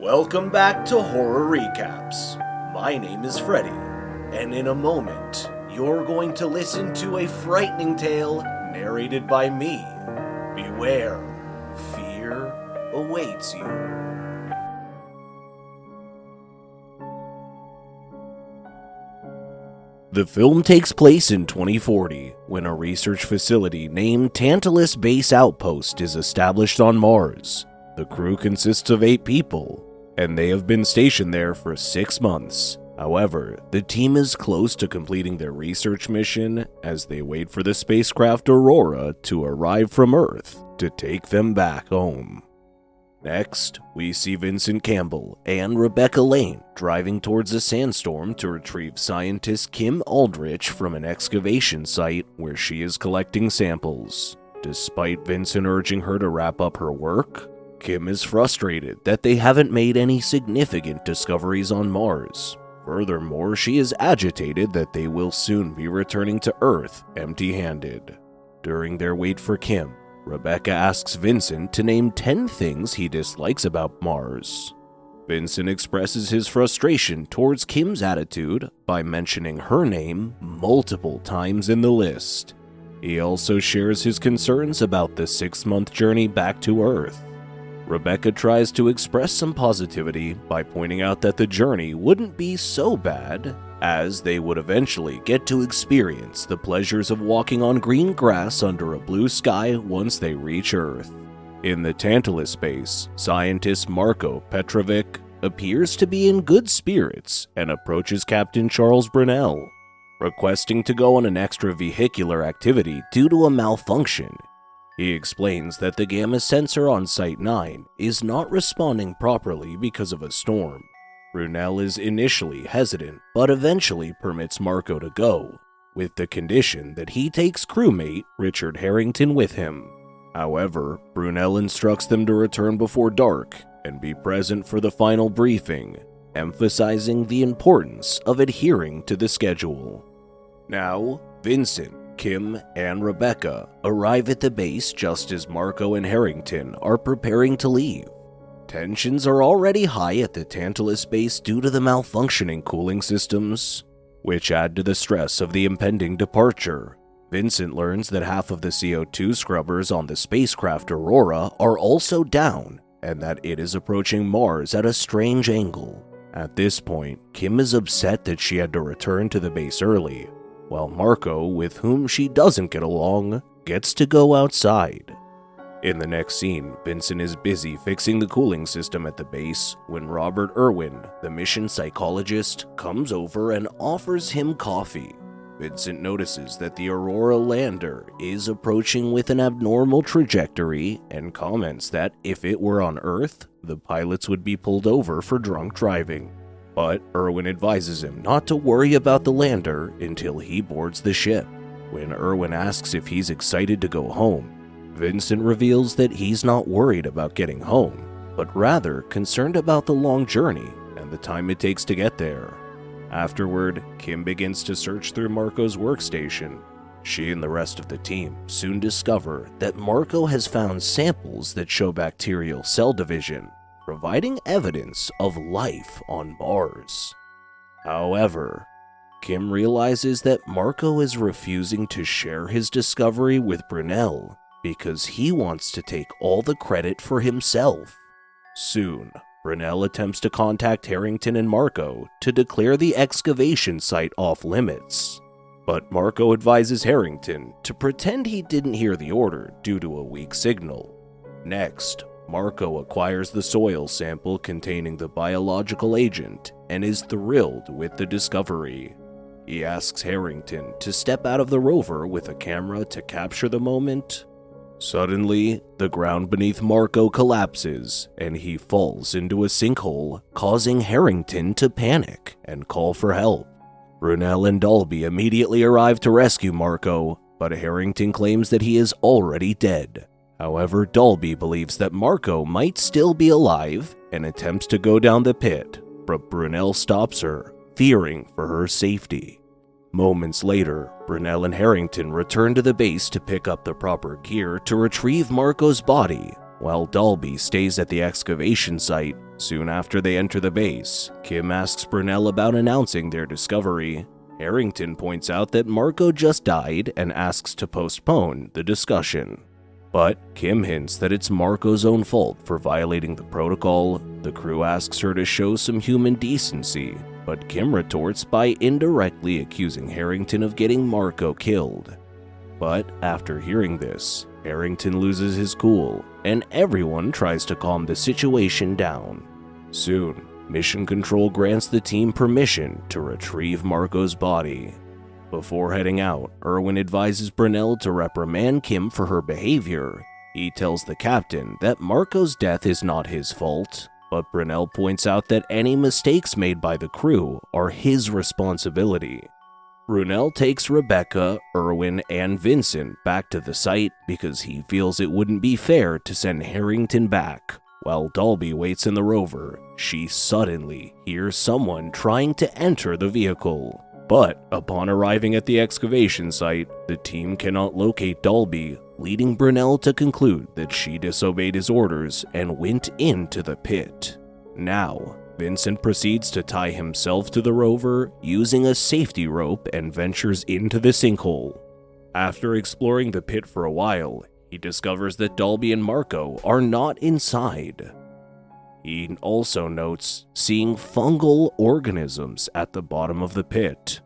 Welcome back to Horror Recaps. My name is Freddie, and in a moment, you're going to listen to a frightening tale narrated by me. Beware, fear awaits you. The film takes place in 2040, when a research facility named Tantalus Base Outpost is established on Mars. The crew consists of 8 people, and they have been stationed there for 6 months. However, the team is close to completing their research mission as they wait for the spacecraft Aurora to arrive from Earth to take them back home. Next, we see Vincent Campbell and Rebecca Lane driving towards a sandstorm to retrieve scientist Kim Aldrich from an excavation site where she is collecting samples. Despite Vincent urging her to wrap up her work, Kim is frustrated that they haven't made any significant discoveries on Mars. Furthermore, she is agitated that they will soon be returning to Earth empty-handed. During their wait for Kim, Rebecca asks Vincent to name 10 things he dislikes about Mars. Vincent expresses his frustration towards Kim's attitude by mentioning her name multiple times in the list. He also shares his concerns about the 6-month journey back to Earth. Rebecca tries to express some positivity by pointing out that the journey wouldn't be so bad, as they would eventually get to experience the pleasures of walking on green grass under a blue sky once they reach Earth. In the Tantalus base, scientist Marko Petrovic appears to be in good spirits and approaches Captain Charles Brunel, requesting to go on an extravehicular activity due to a malfunction. He explains that the gamma sensor on Site 9 is not responding properly because of a storm. Brunel is initially hesitant, but eventually permits Marko to go, with the condition that he takes crewmate Richard Harrington with him. However, Brunel instructs them to return before dark and be present for the final briefing, emphasizing the importance of adhering to the schedule. Now, Vincent, Kim, and Rebecca arrive at the base just as Marko and Harrington are preparing to leave. Tensions are already high at the Tantalus base due to the malfunctioning cooling systems, which add to the stress of the impending departure. Vincent learns that half of the CO2 scrubbers on the spacecraft Aurora are also down, and that it is approaching Mars at a strange angle. At this point, Kim is upset that she had to return to the base early, while Marko, with whom she doesn't get along, gets to go outside. In the next scene, Vincent is busy fixing the cooling system at the base when Robert Irwin, the mission psychologist, comes over and offers him coffee. Vincent notices that the Aurora lander is approaching with an abnormal trajectory and comments that if it were on Earth, the pilots would be pulled over for drunk driving. But Irwin advises him not to worry about the lander until he boards the ship. When Irwin asks if he's excited to go home, Vincent reveals that he's not worried about getting home, but rather concerned about the long journey and the time it takes to get there. Afterward, Kim begins to search through Marko's workstation. She and the rest of the team soon discover that Marko has found samples that show bacterial cell division, providing evidence of life on Mars. However, Kim realizes that Marko is refusing to share his discovery with Brunel because he wants to take all the credit for himself. Soon, Brunel attempts to contact Harrington and Marko to declare the excavation site off limits, but Marko advises Harrington to pretend he didn't hear the order due to a weak signal. Next, Marko acquires the soil sample containing the biological agent and is thrilled with the discovery. He asks Harrington to step out of the rover with a camera to capture the moment. Suddenly, the ground beneath Marko collapses and he falls into a sinkhole, causing Harrington to panic and call for help. Brunel and Dalby immediately arrive to rescue Marko, but Harrington claims that he is already dead. However, Dalby believes that Marko might still be alive and attempts to go down the pit, but Brunel stops her, fearing for her safety. Moments later, Brunel and Harrington return to the base to pick up the proper gear to retrieve Marko's body, while Dalby stays at the excavation site, Soon after they enter the base, Kim asks Brunel about announcing their discovery. Harrington points out that Marco just died and asks to postpone the discussion. But Kim hints that it's Marco's own fault for violating the protocol. The crew asks her to show some human decency, but Kim retorts by indirectly accusing Harrington of getting Marco killed. But after hearing this, Harrington loses his cool, and everyone tries to calm the situation down. Soon, Mission Control grants the team permission to retrieve Marco's body. Before heading out, Irwin advises Brunel to reprimand Kim for her behavior. He tells the captain that Marco's death is not his fault, but Brunel points out that any mistakes made by the crew are his responsibility. Brunel takes Rebecca, Irwin, and Vincent back to the site because he feels it wouldn't be fair to send Harrington back. While Dalby waits in the rover, she suddenly hears someone trying to enter the vehicle. But upon arriving at the excavation site, the team cannot locate Dalby, leading Brunel to conclude that she disobeyed his orders and went into the pit. Now, Vincent proceeds to tie himself to the rover using a safety rope and ventures into the sinkhole. After exploring the pit for a while, he discovers that Dalby and Marco are not inside. He also notes seeing fungal organisms at the bottom of the pit.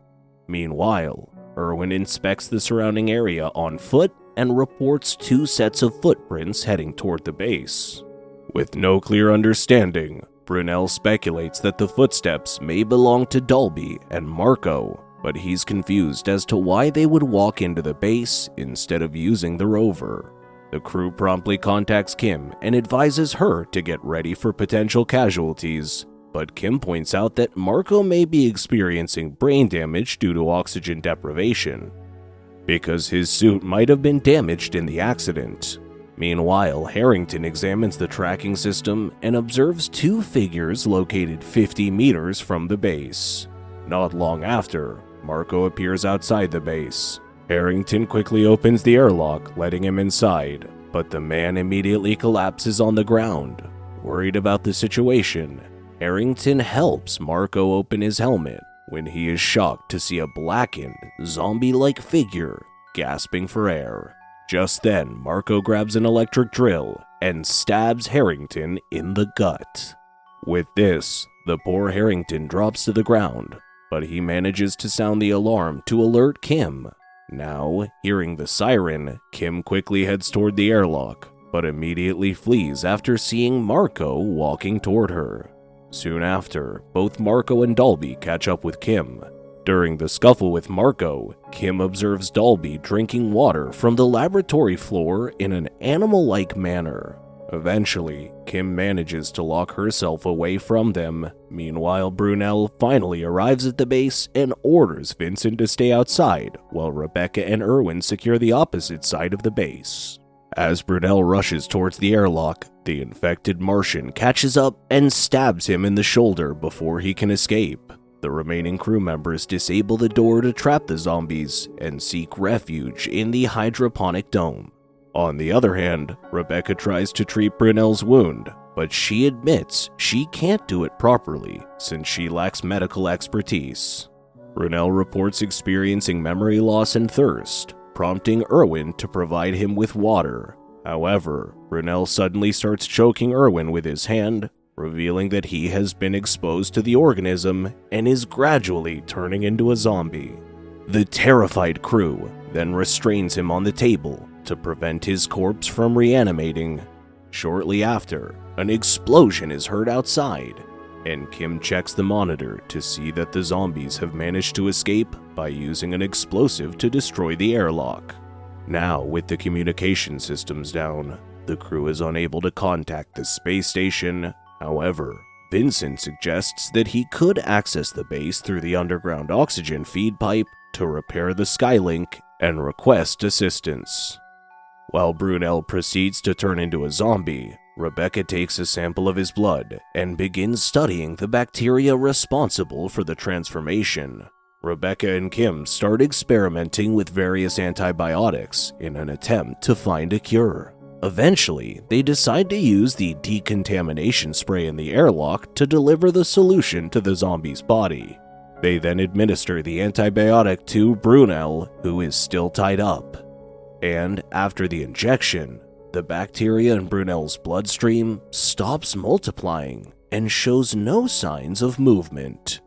Meanwhile, Irwin inspects the surrounding area on foot and reports 2 sets of footprints heading toward the base. With no clear understanding, Brunel speculates that the footsteps may belong to Dalby and Marco, but he's confused as to why they would walk into the base instead of using the rover. The crew promptly contacts Kim and advises her to get ready for potential casualties, but Kim points out that Marco may be experiencing brain damage due to oxygen deprivation, because his suit might have been damaged in the accident. Meanwhile, Harrington examines the tracking system and observes 2 figures located 50 meters from the base. Not long after, Marco appears outside the base. Harrington quickly opens the airlock, letting him inside, but the man immediately collapses on the ground. Worried about the situation, Harrington helps Marco open his helmet when he is shocked to see a blackened, zombie-like figure gasping for air. Just then, Marco grabs an electric drill and stabs Harrington in the gut. With this, the poor Harrington drops to the ground, but he manages to sound the alarm to alert Kim. Now, hearing the siren, Kim quickly heads toward the airlock, but immediately flees after seeing Marco walking toward her. Soon after, both Marco and Dalby catch up with Kim. During the scuffle with Marco, Kim observes Dalby drinking water from the laboratory floor in an animal-like manner. Eventually, Kim manages to lock herself away from them. Meanwhile, Brunel finally arrives at the base and orders Vincent to stay outside, while Rebecca and Irwin secure the opposite side of the base. As Brunel rushes towards the airlock, the infected Martian catches up and stabs him in the shoulder before he can escape. The remaining crew members disable the door to trap the zombies and seek refuge in the hydroponic dome. On the other hand, Rebecca tries to treat Brunel's wound, but she admits she can't do it properly since she lacks medical expertise. Brunel reports experiencing memory loss and thirst, prompting Irwin to provide him with water. However, Brunel suddenly starts choking Irwin with his hand, revealing that he has been exposed to the organism and is gradually turning into a zombie. The terrified crew then restrains him on the table to prevent his corpse from reanimating. Shortly after, an explosion is heard outside, and Kim checks the monitor to see that the zombies have managed to escape by using an explosive to destroy the airlock. Now, with the communication systems down, the crew is unable to contact the space station. However, Vincent suggests that he could access the base through the underground oxygen feed pipe to repair the Skylink and request assistance. While Brunel proceeds to turn into a zombie, Rebecca takes a sample of his blood and begins studying the bacteria responsible for the transformation. Rebecca and Kim start experimenting with various antibiotics in an attempt to find a cure. Eventually, they decide to use the decontamination spray in the airlock to deliver the solution to the zombie's body. They then administer the antibiotic to Brunel, who is still tied up. And after the injection, the bacteria in Brunel's bloodstream stops multiplying and shows no signs of movement.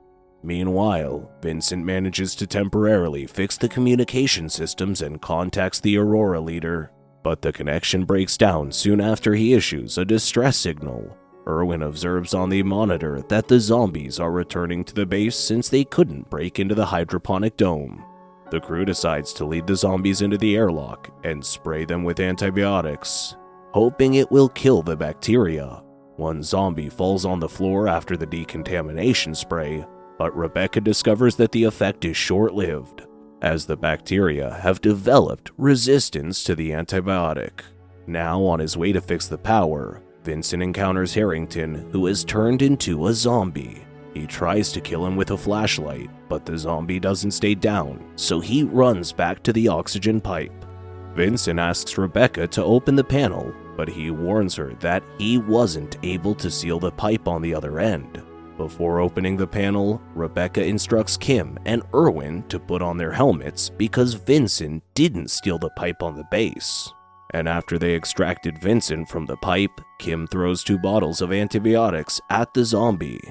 Meanwhile, Vincent manages to temporarily fix the communication systems and contacts the Aurora leader, but the connection breaks down soon after he issues a distress signal. Erwin observes on the monitor that the zombies are returning to the base since they couldn't break into the hydroponic dome. The crew decides to lead the zombies into the airlock and spray them with antibiotics, hoping it will kill the bacteria. One zombie falls on the floor after the decontamination spray, but Rebecca discovers that the effect is short-lived, as the bacteria have developed resistance to the antibiotic. Now on his way to fix the power, Vincent encounters Harrington, who has turned into a zombie. He tries to kill him with a flashlight, but the zombie doesn't stay down, so he runs back to the oxygen pipe. Vincent asks Rebecca to open the panel, but he warns her that he wasn't able to seal the pipe on the other end. Before opening the panel, Rebecca instructs Kim and Erwin to put on their helmets because Vincent didn't steal the pipe on the base. And after they extracted Vincent from the pipe, Kim throws 2 bottles of antibiotics at the zombie.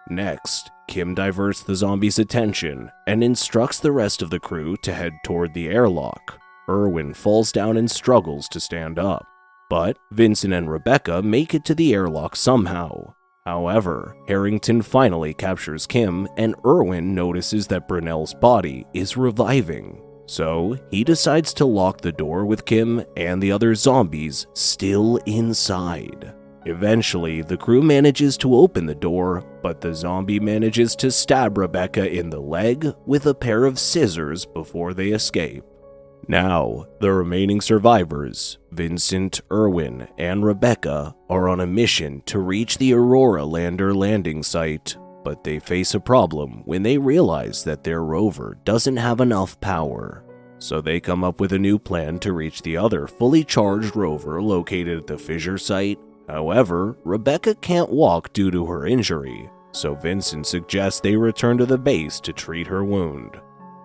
Next, Kim diverts the zombie's attention and instructs the rest of the crew to head toward the airlock. Erwin falls down and struggles to stand up, but Vincent and Rebecca make it to the airlock somehow. However, Harrington finally captures Kim, and Erwin notices that Brunel's body is reviving. So, he decides to lock the door with Kim and the other zombies still inside. Eventually, the crew manages to open the door, but the zombie manages to stab Rebecca in the leg with a pair of scissors before they escape. Now, the remaining survivors, Vincent, Erwin, and Rebecca, are on a mission to reach the Aurora lander landing site, but they face a problem when they realize that their rover doesn't have enough power. So they come up with a new plan to reach the other fully charged rover located at the fissure site. However, Rebecca can't walk due to her injury, so Vincent suggests they return to the base to treat her wound.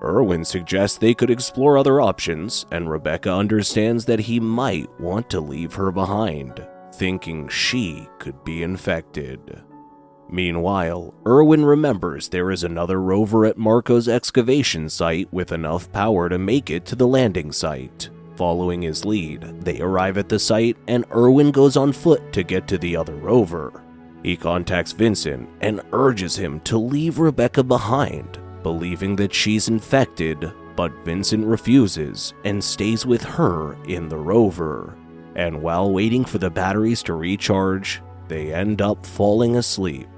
Erwin suggests they could explore other options, and Rebecca understands that he might want to leave her behind, thinking she could be infected. Meanwhile, Erwin remembers there is another rover at Marco's excavation site with enough power to make it to the landing site. Following his lead, they arrive at the site, and Erwin goes on foot to get to the other rover. He contacts Vincent and urges him to leave Rebecca behind, believing that she's infected, but Vincent refuses and stays with her in the rover. And while waiting for the batteries to recharge, they end up falling asleep.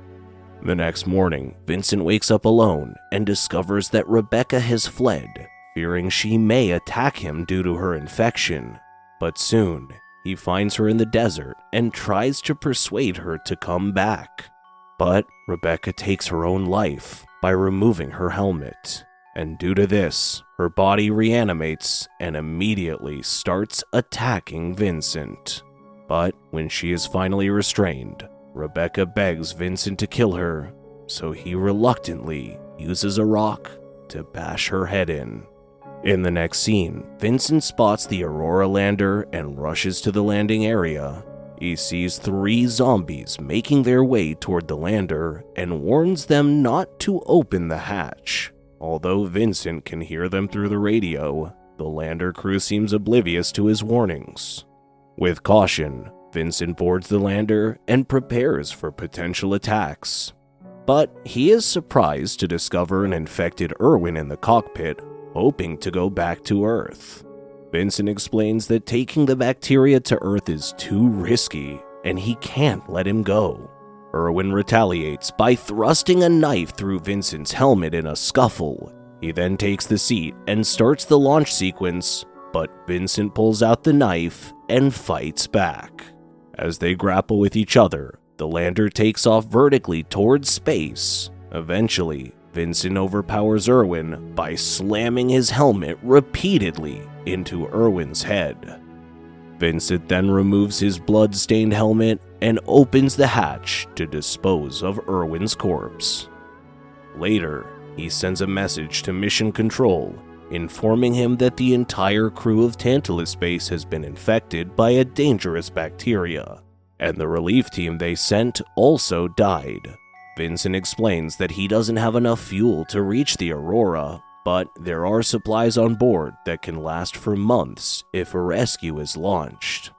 The next morning, Vincent wakes up alone and discovers that Rebecca has fled, fearing she may attack him due to her infection. But soon, he finds her in the desert and tries to persuade her to come back. But Rebecca takes her own life by removing her helmet, and due to this, her body reanimates and immediately starts attacking Vincent. But when she is finally restrained, Rebecca begs Vincent to kill her, so he reluctantly uses a rock to bash her head in. In the next scene, Vincent spots the Aurora lander and rushes to the landing area. He sees 3 zombies making their way toward the lander and warns them not to open the hatch. Although Vincent can hear them through the radio, the lander crew seems oblivious to his warnings. With caution, Vincent boards the lander and prepares for potential attacks. But he is surprised to discover an infected Erwin in the cockpit, hoping to go back to Earth. Vincent explains that taking the bacteria to Earth is too risky, and he can't let him go. Erwin retaliates by thrusting a knife through Vincent's helmet in a scuffle. He then takes the seat and starts the launch sequence, but Vincent pulls out the knife and fights back. As they grapple with each other, the lander takes off vertically towards space. Eventually, Vincent overpowers Erwin by slamming his helmet repeatedly into Erwin's head. Vincent then removes his blood-stained helmet and opens the hatch to dispose of Irwin's corpse. Later, he sends a message to Mission Control, informing him that the entire crew of Tantalus Base has been infected by a dangerous bacteria, and the relief team they sent also died. Vincent explains that he doesn't have enough fuel to reach the Aurora, but there are supplies on board that can last for months if a rescue is launched.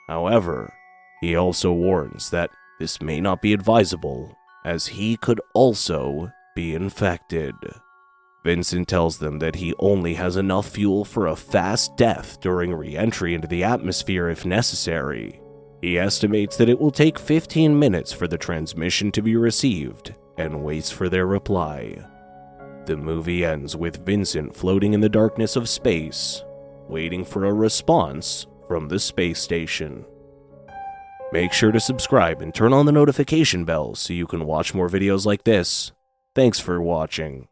However, he also warns that this may not be advisable, as he could also be infected. Vincent tells them that he only has enough fuel for a fast death during re-entry into the atmosphere if necessary. He estimates that it will take 15 minutes for the transmission to be received, and waits for their reply. The movie ends with Vincent floating in the darkness of space, waiting for a response from the space station. Make sure to subscribe and turn on the notification bell so you can watch more videos like this. Thanks for watching.